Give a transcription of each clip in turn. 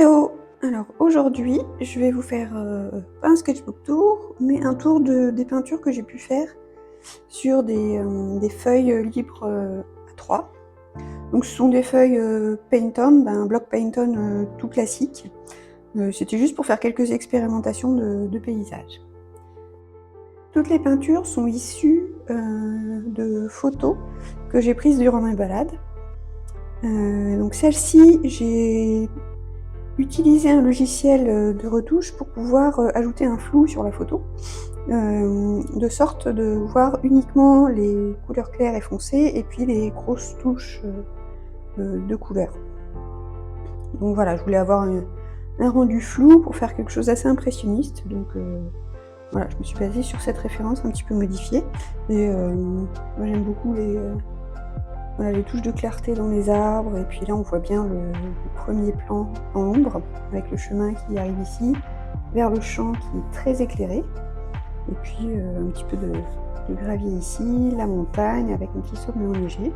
Hello! Alors aujourd'hui, je vais vous faire pas un sketchbook tour, mais un tour des peintures que j'ai pu faire sur des feuilles libres A3. Donc ce sont des feuilles Paint On, un bloc Paint On tout classique. C'était juste pour faire quelques expérimentations de paysages. Toutes les peintures sont issues de photos que j'ai prises durant mes balades. Donc celle-ci, j'ai utilisé un logiciel de retouche pour pouvoir ajouter un flou sur la photo, de sorte de voir uniquement les couleurs claires et foncées et puis les grosses touches de couleurs. Donc voilà, je voulais avoir un rendu flou pour faire quelque chose d'assez impressionniste, donc voilà, je me suis basée sur cette référence un petit peu modifiée. Et moi j'aime beaucoup les touches de clarté dans les arbres, et puis là on voit bien le premier plan en ombre, avec le chemin qui arrive ici, vers le champ qui est très éclairé, et puis un petit peu de gravier ici, la montagne avec un petit sommet enneigé,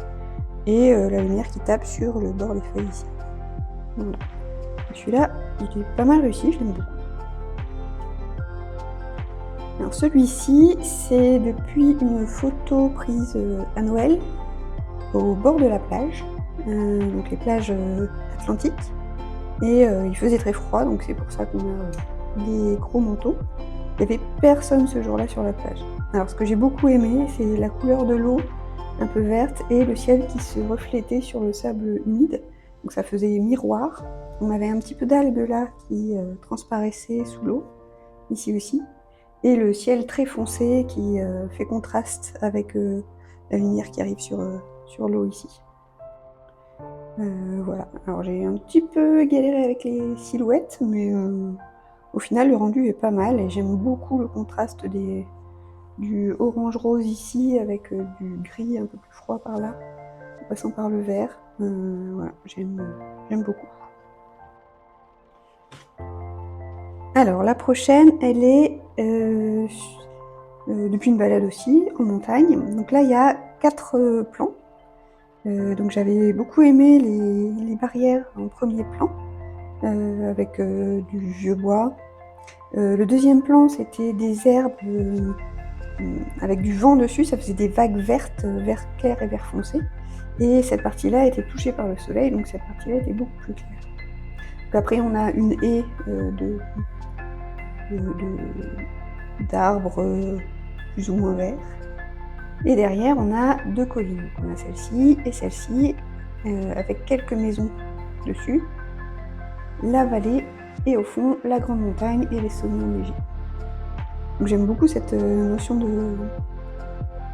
et la lumière qui tape sur le bord des feuilles ici. Voilà. Celui-là, il est pas mal réussi, je l'aime beaucoup. Alors celui-ci, c'est depuis une photo prise à Noël, au bord de la plage, donc les plages atlantiques, et il faisait très froid, donc c'est pour ça qu'on a des gros manteaux. Il n'y avait personne ce jour-là sur la plage. Alors ce que j'ai beaucoup aimé, c'est la couleur de l'eau un peu verte et le ciel qui se reflétait sur le sable humide, donc ça faisait miroir. On avait un petit peu d'algues là qui transparaissaient sous l'eau, ici aussi, et le ciel très foncé qui fait contraste avec la lumière qui arrive sur l'eau ici. Voilà, alors j'ai un petit peu galéré avec les silhouettes, mais au final le rendu est pas mal, et j'aime beaucoup le contraste du orange-rose ici avec du gris un peu plus froid par là, en passant par le vert. Voilà, j'aime beaucoup. Alors la prochaine, elle est depuis une balade aussi, en montagne. Donc là il y a 4 plans. Donc j'avais beaucoup aimé les barrières en premier plan, avec du vieux bois. Le deuxième plan, c'était des herbes avec du vent dessus, ça faisait des vagues vertes, vert clair et vert foncé. Et cette partie-là était touchée par le soleil, donc cette partie-là était beaucoup plus claire. Donc après, on a une haie d'arbres plus ou moins verts. Et derrière, on a 2 collines. Donc on a celle-ci et celle-ci, avec quelques maisons dessus, la vallée, et au fond, la grande montagne et les sommets enneigés. Donc j'aime beaucoup cette notion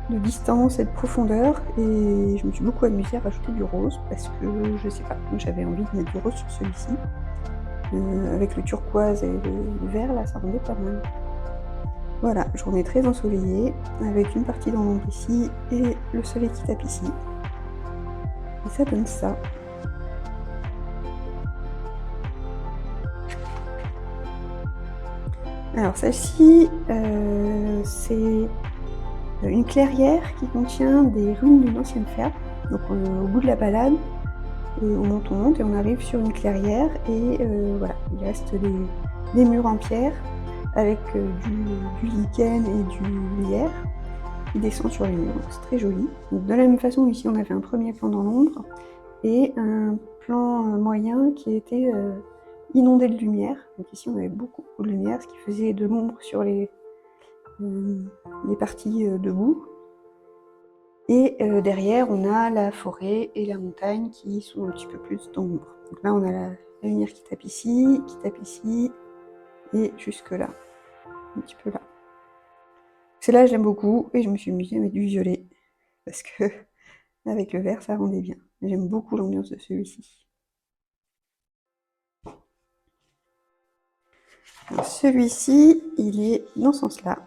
de distance et de profondeur, et je me suis beaucoup amusée à rajouter du rose, parce que, je sais pas, j'avais envie de mettre du rose sur celui-ci. Avec le turquoise et le vert, là, ça rendait pas mal. Voilà, journée très ensoleillée, avec une partie dans l'ombre ici, et le soleil qui tape ici. Et ça donne ça. Alors celle-ci, c'est une clairière qui contient des ruines d'une ancienne ferme. Donc au bout de la balade, on monte et on arrive sur une clairière, et voilà, il reste des murs en pierre avec du lichen et du lierre qui descend sur les murs, donc c'est très joli. Donc de la même façon, ici on avait un premier plan dans l'ombre et un plan moyen qui était inondé de lumière. Donc ici on avait beaucoup de lumière, ce qui faisait de l'ombre sur les parties debout. Et derrière, on a la forêt et la montagne qui sont un petit peu plus d'ombre. Donc là, on a la lumière qui tape ici, et jusque là, un petit peu là. Celle-là, j'aime beaucoup, et je me suis amusée à mettre du violet, parce que avec le vert, ça rendait bien. J'aime beaucoup l'ambiance de celui-ci. Celui-ci, il est dans ce sens-là.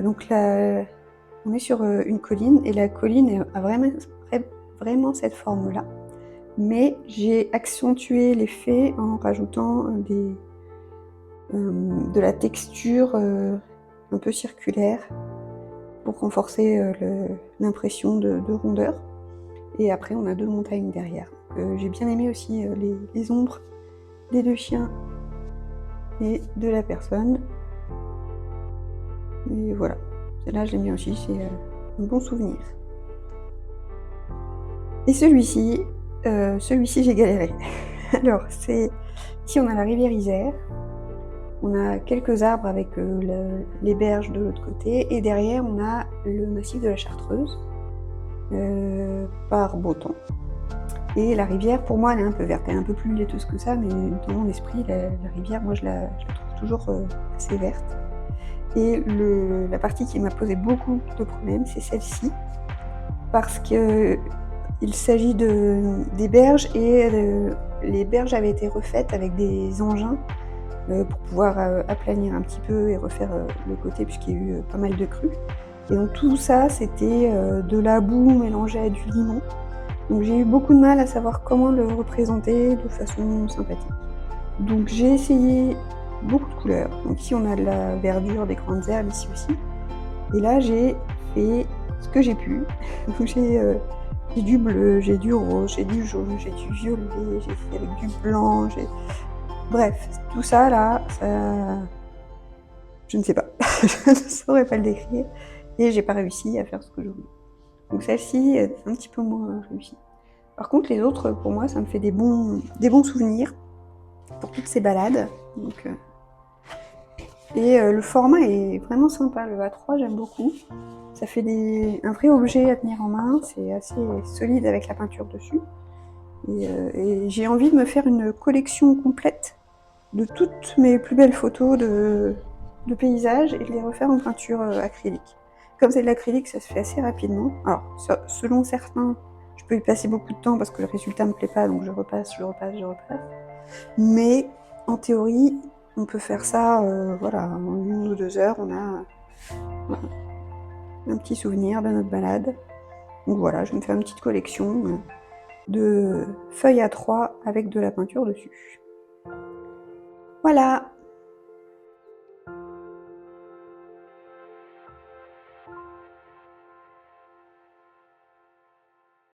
Donc là, on est sur une colline, et la colline a vraiment cette forme-là. Mais j'ai accentué l'effet en rajoutant de la texture un peu circulaire pour renforcer l'impression de rondeur. Et après, on a 2 montagnes derrière. J'ai bien aimé aussi les ombres des 2 chiens et de la personne. Et voilà, celle-là je l'ai mis aussi, c'est un bon souvenir. Et celui-ci j'ai galéré. Alors c'est ici on a la rivière Isère, on a quelques arbres avec les berges de l'autre côté et derrière on a le massif de la Chartreuse, par beau temps. Et la rivière pour moi elle est un peu verte, elle est un peu plus laiteuse que ça, mais dans mon esprit la rivière moi je la trouve toujours assez verte. Et la partie qui m'a posé beaucoup de problèmes c'est celle-ci, parce qu'il s'agit des berges et les berges avaient été refaites avec des engins pour pouvoir aplanir un petit peu et refaire le côté puisqu'il y a eu pas mal de crues. Et donc tout ça c'était de la boue mélangée à du limon. Donc j'ai eu beaucoup de mal à savoir comment le représenter de façon sympathique. Donc j'ai essayé beaucoup de couleurs. Donc ici on a de la verdure, des grandes herbes ici aussi. Et là j'ai fait ce que j'ai pu. Donc j'ai du bleu, j'ai du rose, j'ai du jaune, j'ai du violet, j'ai fait avec du blanc, bref, tout ça là, ça... je ne sais pas. Je ne saurais pas le décrire. Et j'ai pas réussi à faire ce que je voulais. Donc celle-ci, est un petit peu moins réussie. Par contre, les autres, pour moi, ça me fait des bons souvenirs pour toutes ces balades. Donc, le format est vraiment sympa. Le A3, j'aime beaucoup. Ça fait un vrai objet à tenir en main. C'est assez solide avec la peinture dessus. Et j'ai envie de me faire une collection complète de toutes mes plus belles photos de paysages et de les refaire en peinture acrylique. Comme c'est de l'acrylique, ça se fait assez rapidement. Alors, selon certains, je peux y passer beaucoup de temps parce que le résultat me plaît pas, donc je repasse. Mais en théorie, on peut faire ça, voilà, en 1 ou 2 heures, on a un petit souvenir de notre balade. Donc voilà, je vais me faire une petite collection de feuilles A3 avec de la peinture dessus. Voilà!